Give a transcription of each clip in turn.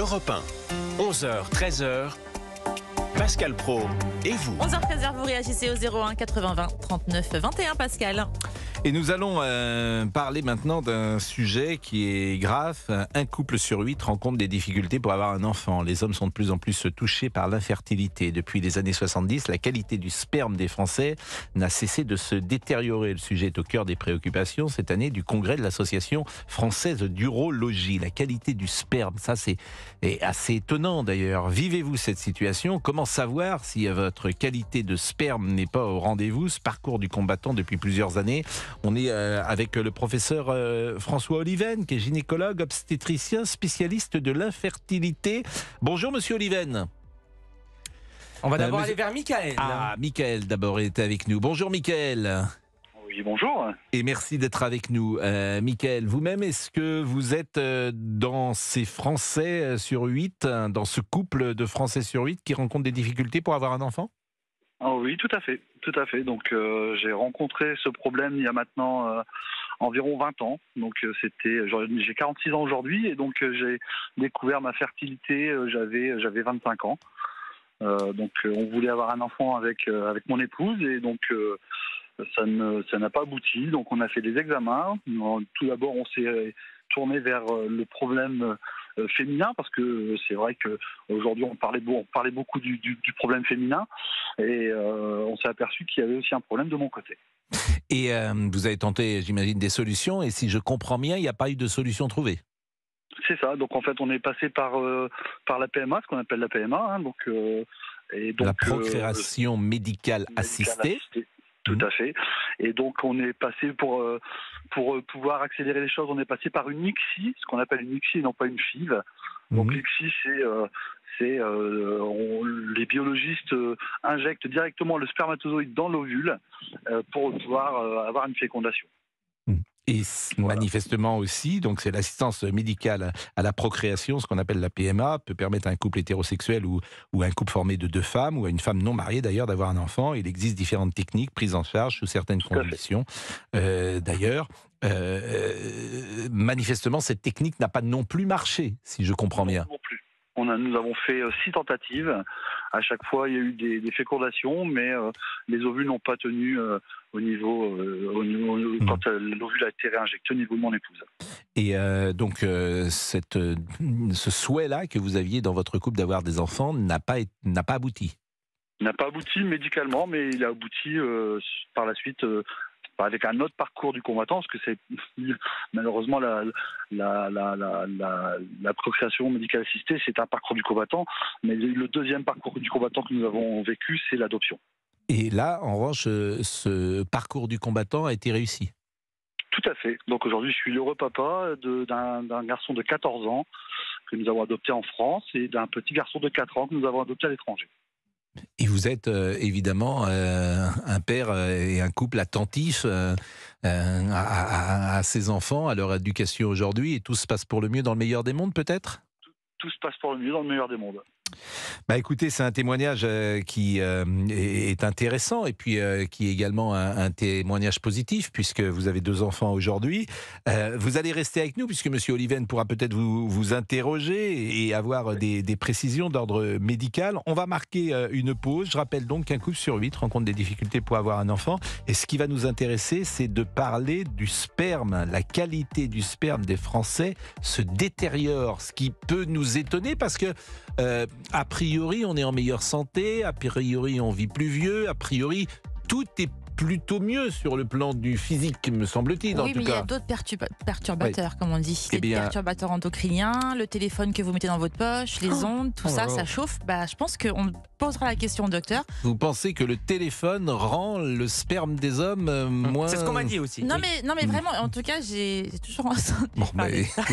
Europe 1, 11h, 13h, Pascal Praud et vous. 11h13, vous réagissez au 01 80 20 39 21, Pascal. Et nous allons parler maintenant d'un sujet qui est grave. Un couple sur 8 rencontre des difficultés pour avoir un enfant. Les hommes sont de plus en plus touchés par l'infertilité. Depuis les années 70, la qualité du sperme des Français n'a cessé de se détériorer. Le sujet est au cœur des préoccupations cette année du congrès de l'Association française d'urologie. La qualité du sperme, ça c'est assez étonnant d'ailleurs. Vivez-vous cette situation? Comment savoir si votre qualité de sperme n'est pas au rendez-vous? Ce parcours du combattant depuis plusieurs années. On est avec le professeur François Oliven, qui est gynécologue, obstétricien, spécialiste de l'infertilité. Bonjour Monsieur Oliven. On va d'abord aller vers Michael. Ah, Michael d'abord est avec nous. Bonjour Michael. Oui, bonjour. Et merci d'être avec nous. Michael, vous-même, est-ce que vous êtes dans ces Français sur 8, dans ce couple de Français sur 8 qui rencontrent des difficultés pour avoir un enfant ? Ah oui, tout à fait. Tout à fait. Donc j'ai rencontré ce problème il y a maintenant environ 20 ans. Donc j'ai 46 ans aujourd'hui et donc j'ai découvert ma fertilité, j'avais 25 ans. Donc on voulait avoir un enfant avec mon épouse et donc ça n'a pas abouti. Donc on a fait des examens. Tout d'abord on s'est tourné vers le problème féminin, parce que c'est vrai qu'aujourd'hui on parlait beaucoup du problème féminin et on s'est aperçu qu'il y avait aussi un problème de mon côté. Et vous avez tenté, j'imagine, des solutions, et si je comprends bien, il n'y a pas eu de solution trouvée. C'est ça, donc en fait on est passé par la PMA, ce qu'on appelle la PMA, La procréation médicale assistée. Tout à fait. Et donc on est passé pour pouvoir accélérer les choses, on est passé par une ICSI, ce qu'on appelle une ICSI et non pas une FIV. Donc l'ICSI, les biologistes injectent directement le spermatozoïde dans l'ovule pour pouvoir avoir une fécondation. Et manifestement aussi, donc c'est l'assistance médicale à la procréation, ce qu'on appelle la PMA, peut permettre à un couple hétérosexuel ou à un couple formé de deux femmes, ou à une femme non mariée d'ailleurs, d'avoir un enfant. Il existe différentes techniques prises en charge sous certaines conditions. D'ailleurs, manifestement, cette technique n'a pas non plus marché, si je comprends bien. Non plus. Nous avons fait 6 tentatives. À chaque fois, il y a eu des fécondations, mais les ovules n'ont pas tenu au niveau quand l'ovule a été réinjecté au niveau de mon épouse. Et donc, ce souhait-là que vous aviez dans votre couple d'avoir des enfants n'a pas abouti. Il n'a pas abouti médicalement, mais il a abouti par la suite avec un autre parcours du combattant, parce que c'est malheureusement la procréation médicale assistée, c'est un parcours du combattant, mais le deuxième parcours du combattant que nous avons vécu, c'est l'adoption. Et là, en revanche, ce parcours du combattant a été réussi. Tout à fait. Donc aujourd'hui, je suis l'heureux papa d'un garçon de 14 ans que nous avons adopté en France et d'un petit garçon de 4 ans que nous avons adopté à l'étranger. Et vous êtes évidemment un père et un couple attentif à ses enfants, à leur éducation aujourd'hui, et tout se passe pour le mieux dans le meilleur des mondes, peut-être ? Tout se passe pour le mieux dans le meilleur des mondes. Bah écoutez, c'est un témoignage qui est intéressant et puis qui est également un témoignage positif, puisque vous avez 2 enfants aujourd'hui. Vous allez rester avec nous, puisque Monsieur Oliven pourra peut-être vous interroger et avoir des précisions d'ordre médical. On va marquer une pause. Je rappelle donc qu'un couple sur 8 rencontre des difficultés pour avoir un enfant. Et ce qui va nous intéresser, c'est de parler du sperme. La qualité du sperme des Français se détériore, ce qui peut nous étonner, parce que a priori, on est en meilleure santé, a priori, on vit plus vieux, a priori, tout est plutôt mieux sur le plan du physique, me semble-t-il. Oui, mais il y a d'autres perturbateurs, comme on dit. Les perturbateurs endocriniens, le téléphone que vous mettez dans votre poche, les ondes, tout ça chauffe. Je pense qu'on posera la question au docteur. Vous pensez que le téléphone rend le sperme des hommes moins... C'est ce qu'on m'a dit aussi. Non, mais vraiment, en tout cas, j'ai toujours entendu parler de ça.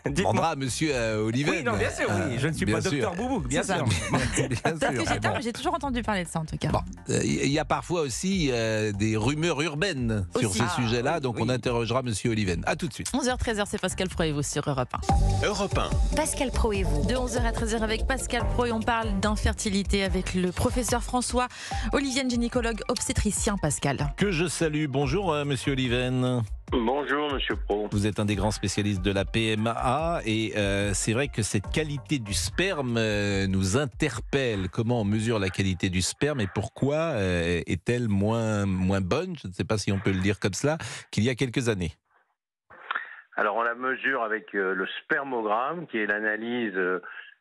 Demandera à Monsieur Oliven. Oui, non, bien sûr, oui. Je ne suis pas docteur Boubou, bien sûr. J'ai toujours entendu parler de ça, en tout cas. Il y a parfois aussi des rumeurs urbaines sur ces sujets-là, donc on interrogera Monsieur Oliven. A tout de suite. 11h, 13h, c'est Pascal Praud et vous sur Europe 1. Europe 1. Pascal Praud et vous. De 11h à 13h avec Pascal Praud et on parle d'infertilité avec le professeur François Oliven, gynécologue obstétricien. Pascal. Que je salue. Bonjour Monsieur Oliven. Bonjour Monsieur Pro. Vous êtes un des grands spécialistes de la PMA et c'est vrai que cette qualité du sperme nous interpelle. Comment on mesure la qualité du sperme et pourquoi est-elle moins bonne, je ne sais pas si on peut le dire comme cela, qu'il y a quelques années? Alors on la mesure avec le spermogramme, qui est l'analyse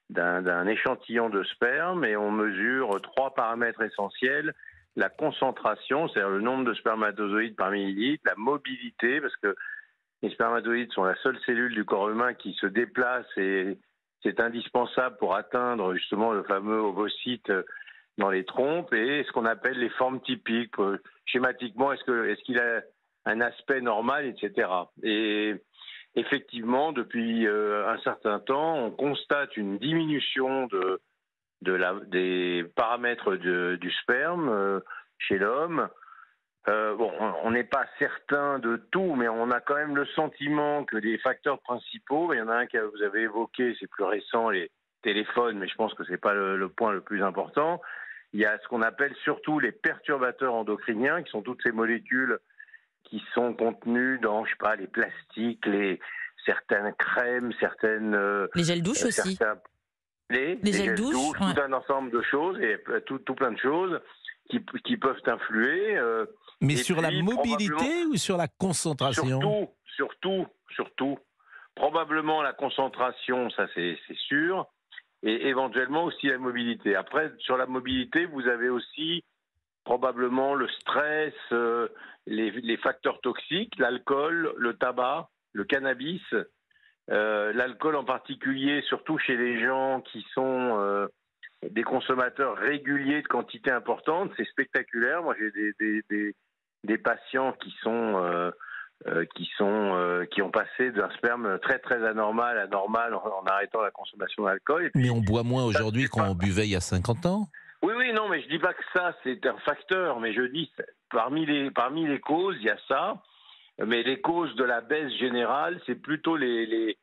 d'un échantillon de sperme, et on mesure 3 paramètres essentiels: la concentration, c'est-à-dire le nombre de spermatozoïdes par millilitre, la mobilité, parce que les spermatozoïdes sont la seule cellule du corps humain qui se déplace et c'est indispensable pour atteindre justement le fameux ovocyte dans les trompes, et ce qu'on appelle les formes typiques. Schématiquement, est-ce qu'il a un aspect normal, etc. Et effectivement, depuis un certain temps, on constate une diminution des paramètres du sperme chez l'homme. On n'est pas certain de tout, mais on a quand même le sentiment que les facteurs principaux, il y en a un que vous avez évoqué, c'est plus récent, les téléphones, mais je pense que c'est pas le point le plus important. Il y a ce qu'on appelle surtout les perturbateurs endocriniens, qui sont toutes ces molécules qui sont contenues dans, je sais pas, les plastiques, certaines crèmes, certaines... Les gels douche aussi. Les gels douche, ouais. Tout un ensemble de choses, et tout plein de choses qui peuvent influer. Mais sur la mobilité ou sur la concentration? Surtout. Probablement la concentration, ça c'est sûr, et éventuellement aussi la mobilité. Après, sur la mobilité, vous avez aussi probablement le stress, les facteurs toxiques, l'alcool, le tabac, le cannabis. L'alcool en particulier, surtout chez les gens qui sont des consommateurs réguliers de quantité importante, c'est spectaculaire. Moi, j'ai des patients qui ont passé d'un sperme très très anormal à normal en arrêtant la consommation d'alcool. Mais on boit moins aujourd'hui qu'on buvait il y a 50 ans. Oui, non, mais je dis pas que ça c'est un facteur, mais je dis parmi les causes, il y a ça. Mais les causes de la baisse générale, c'est plutôt les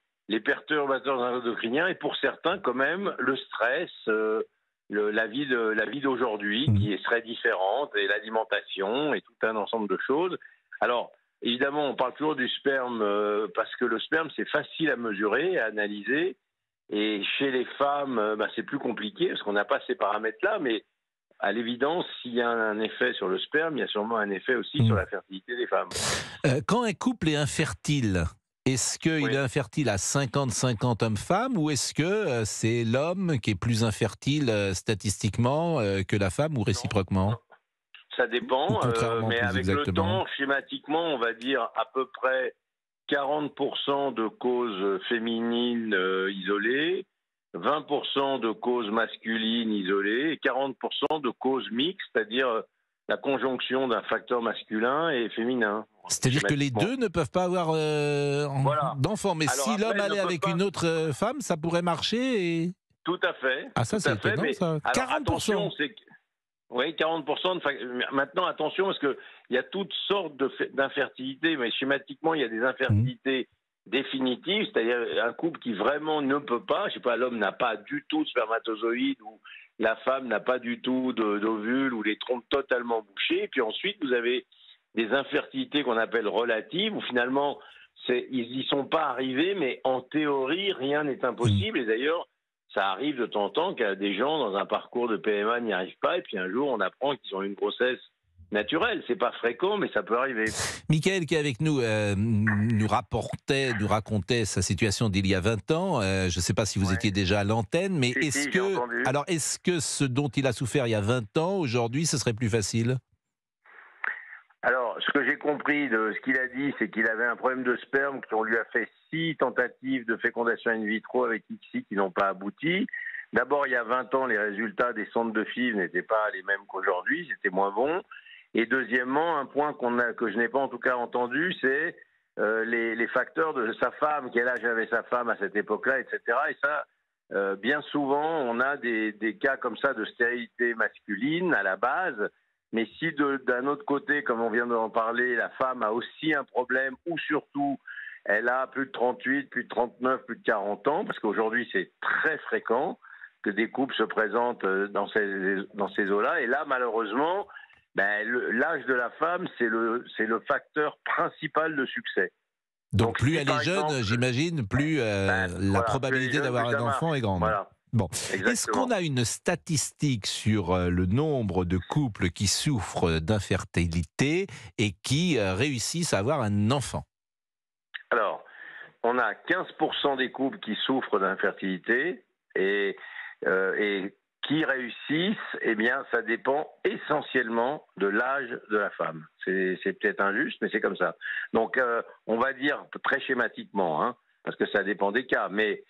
perturbateurs endocriniens, et pour certains quand même le stress, la vie d'aujourd'hui qui serait différente, et l'alimentation et tout un ensemble de choses. Alors évidemment, on parle toujours du sperme parce que le sperme c'est facile à mesurer, à analyser, et chez les femmes c'est plus compliqué parce qu'on n'a pas ces paramètres-là, mais à l'évidence, s'il y a un effet sur le sperme, il y a sûrement un effet aussi sur la fertilité des femmes. Quand un couple est infertile, est-ce qu'il est infertile à 50-50 hommes-femmes, ou est-ce que c'est l'homme qui est plus infertile statistiquement que la femme, ou réciproquement? Ça dépend, mais avec le temps, schématiquement, on va dire à peu près 40% de causes féminines isolées, 20% de causes masculines isolées et 40% de causes mixtes, c'est-à-dire la conjonction d'un facteur masculin et féminin. C'est-à-dire que les deux ne peuvent pas avoir d'enfants, mais alors, si l'homme allait avec une autre femme, ça pourrait marcher et... Tout à fait. Ah, ça c'est étonnant, mais... ça. 40%. Attention, oui, 40%. Maintenant, attention, parce qu'il y a toutes sortes d'infertilité, mais schématiquement, il y a des infertilités définitive, c'est-à-dire un couple qui vraiment ne peut pas, je sais pas, l'homme n'a pas du tout de spermatozoïdes ou la femme n'a pas du tout d'ovules ou les trompes totalement bouchées. Et puis ensuite, vous avez des infertilités qu'on appelle relatives, où finalement, ils n'y sont pas arrivés, mais en théorie, rien n'est impossible. Et d'ailleurs, ça arrive de temps en temps qu'il y a des gens dans un parcours de PMA n'y arrivent pas, et puis un jour, on apprend qu'ils ont une grossesse naturel, c'est pas fréquent, mais ça peut arriver. Michael, qui est avec nous, nous racontait sa situation d'il y a 20 ans. Je ne sais pas si vous étiez déjà à l'antenne, mais est-ce que ce dont il a souffert il y a 20 ans, aujourd'hui, ce serait plus facile? Alors, ce que j'ai compris de ce qu'il a dit, c'est qu'il avait un problème de sperme, qu'on lui a fait 6 tentatives de fécondation in vitro avec ICSI qui n'ont pas abouti. D'abord, il y a 20 ans, les résultats des sondes de FIV n'étaient pas les mêmes qu'aujourd'hui, c'était moins bon. Et deuxièmement, un point que je n'ai pas en tout cas entendu, c'est les facteurs de sa femme, quel âge avait sa femme à cette époque-là, etc. Et ça, bien souvent, on a des cas comme ça de stérilité masculine à la base, mais si d'un autre côté, comme on vient d'en parler, la femme a aussi un problème, ou surtout, elle a plus de 38, plus de 39, plus de 40 ans, parce qu'aujourd'hui, c'est très fréquent que des couples se présentent dans ces eaux-là, et là, malheureusement, L'âge de la femme, c'est le facteur principal de succès. Donc plus elle est jeune, j'imagine, plus la probabilité d'avoir un enfant est grande. Voilà. Bon. Est-ce qu'on a une statistique sur le nombre de couples qui souffrent d'infertilité et qui réussissent à avoir un enfant? Alors, on a 15% des couples qui souffrent d'infertilité et qui réussissent, eh bien, ça dépend essentiellement de l'âge de la femme. C'est peut-être injuste, mais c'est comme ça. Donc, on va dire très schématiquement, hein, parce que ça dépend des cas, mais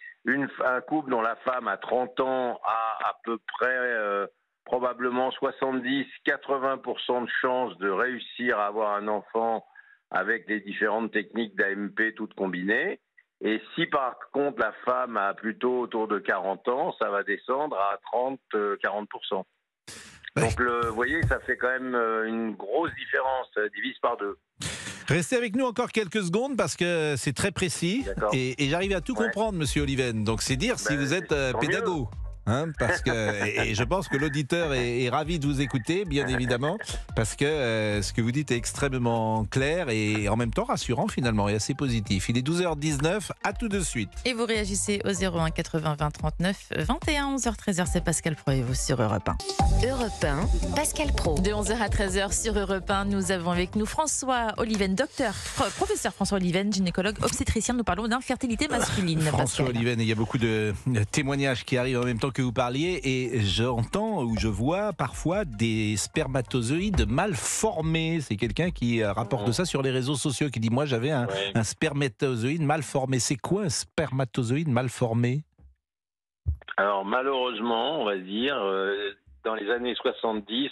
un couple dont la femme a 30 ans a à peu près probablement 70-80% de chances de réussir à avoir un enfant avec les différentes techniques d'AMP toutes combinées. Et si par contre la femme a plutôt autour de 40 ans, ça va descendre à 30-40%. Donc vous voyez, ça fait quand même une grosse différence, ça divise par 2. Restez avec nous encore quelques secondes parce que c'est très précis et j'arrive à tout comprendre, Monsieur Oliven. Donc c'est dire si vous êtes pédago. Hein, parce que, et je pense que l'auditeur est ravi de vous écouter, bien évidemment, parce que ce que vous dites est extrêmement clair et en même temps rassurant finalement et assez positif. Il est 12h19, à tout de suite. Et vous réagissez au 01 80 20 39 21 11h 13h, c'est Pascal Pro et vous sur Europe 1. Europe 1, Pascal Pro. De 11h à 13h sur Europe 1, nous avons avec nous François Oliven, professeur François Oliven, gynécologue obstétricien. Nous parlons d'infertilité masculine. François Oliven, il y a beaucoup de témoignages qui arrivent en même temps que vous parliez et j'entends ou je vois parfois des spermatozoïdes mal formés. C'est quelqu'un qui rapporte ça sur les réseaux sociaux, qui dit moi j'avais un spermatozoïde mal formé. C'est quoi un spermatozoïde mal formé? Alors malheureusement, on va dire, dans les années 70,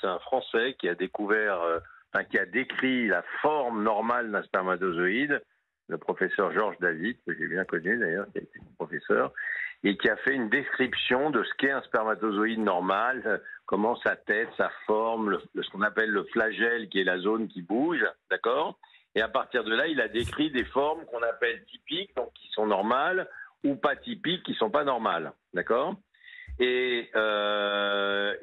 c'est un Français qui a découvert, qui a décrit la forme normale d'un spermatozoïde, le professeur Georges David, que j'ai bien connu d'ailleurs, qui a été professeur, et qui a fait une description de ce qu'est un spermatozoïde normal, comment sa tête, sa forme, ce qu'on appelle le flagelle, qui est la zone qui bouge, d'accord? Et à partir de là, il a décrit des formes qu'on appelle typiques, donc qui sont normales, ou pas typiques, qui sont pas normales, d'accord? Et à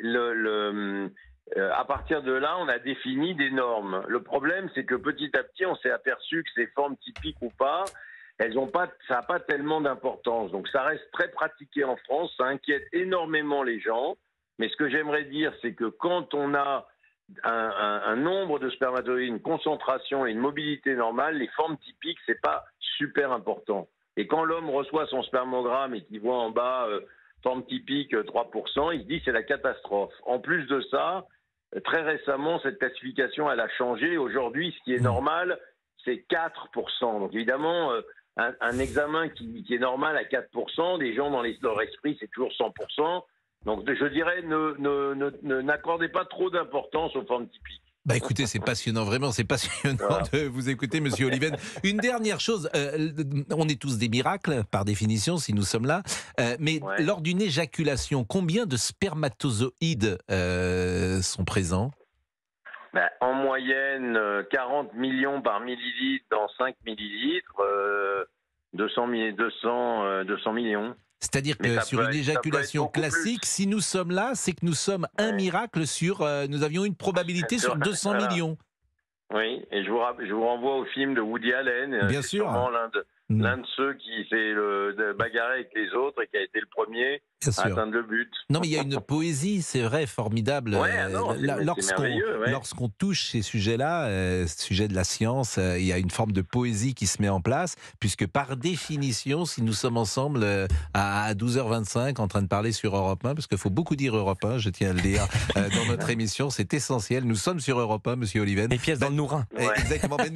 partir de là, on a défini des normes. Le problème, c'est que petit à petit, on s'est aperçu que ces formes typiques ou pas, ça n'a pas tellement d'importance. Donc ça reste très pratiqué en France, ça inquiète énormément les gens. Mais ce que j'aimerais dire, c'est que quand on a un nombre de spermatozoïdes, une concentration et une mobilité normale, les formes typiques, c'est pas super important. Et quand l'homme reçoit son spermogramme et qu'il voit en bas forme typique 3%, il se dit c'est la catastrophe. En plus de ça, très récemment, cette classification, elle a changé. Aujourd'hui, ce qui est normal, c'est 4%. Donc évidemment, un examen qui est normal à 4%, des gens dans leur esprit, c'est toujours 100%. Donc je dirais, n'accordez pas trop d'importance aux formes typiques. Bah écoutez, c'est passionnant, vraiment, c'est passionnant de vous écouter, Monsieur Oliven. Une dernière chose, on est tous des miracles, par définition, si nous sommes là, mais lors d'une éjaculation, combien de spermatozoïdes sont présents? En moyenne, 40 millions par millilitre dans 5 millilitres, 200 millions. C'est-à-dire que sur une éjaculation classique, si nous sommes là, c'est que nous sommes un miracle sur... nous avions une probabilité sur 200 millions. Oui, et je vous renvoie au film de Woody Allen. Bien sûr. L'un de ceux qui s'est bagarré avec les autres et qui a été le premier à atteindre le but. Non, mais il y a une poésie, c'est vrai, formidable. Lorsqu'on touche ces sujets-là, sujet de la science, il y a une forme de poésie qui se met en place, puisque par définition, si nous sommes ensemble à 12h25 en train de parler sur Europe 1, parce qu'il faut beaucoup dire Europe 1, je tiens à le dire, dans notre émission, c'est essentiel. Nous sommes sur Europe 1, Monsieur Oliven. Les pièces dans le nourrin. Exactement, mais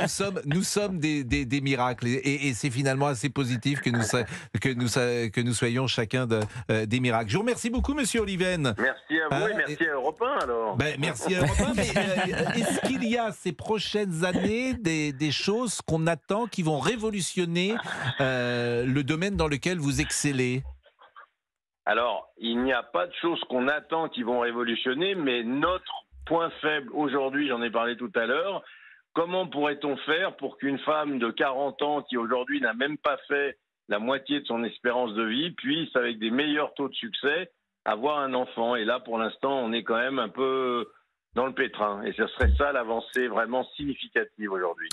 nous sommes des miracles, et c'est finalement assez positif que nous soyons chacun des miracles. Je vous remercie beaucoup, Monsieur Oliven. Merci à vous et merci à Europe 1 alors. Merci à Europe 1, mais est-ce qu'il y a ces prochaines années des choses qu'on attend qui vont révolutionner le domaine dans lequel vous excellez? Alors, il n'y a pas de choses qu'on attend qui vont révolutionner, mais notre point faible aujourd'hui, j'en ai parlé tout à l'heure, comment pourrait-on faire pour qu'une femme de 40 ans qui aujourd'hui n'a même pas fait la moitié de son espérance de vie puisse, avec des meilleurs taux de succès, avoir un enfant? Et là, pour l'instant, on est quand même un peu dans le pétrin. Et ce serait ça l'avancée vraiment significative aujourd'hui.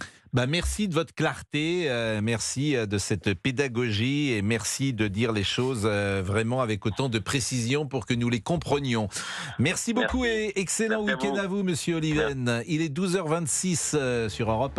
Merci de votre clarté, merci de cette pédagogie et merci de dire les choses vraiment avec autant de précision pour que nous les comprenions. Merci beaucoup et excellent week-end à vous, Monsieur Oliven. Il est 12h26 sur Europe 1.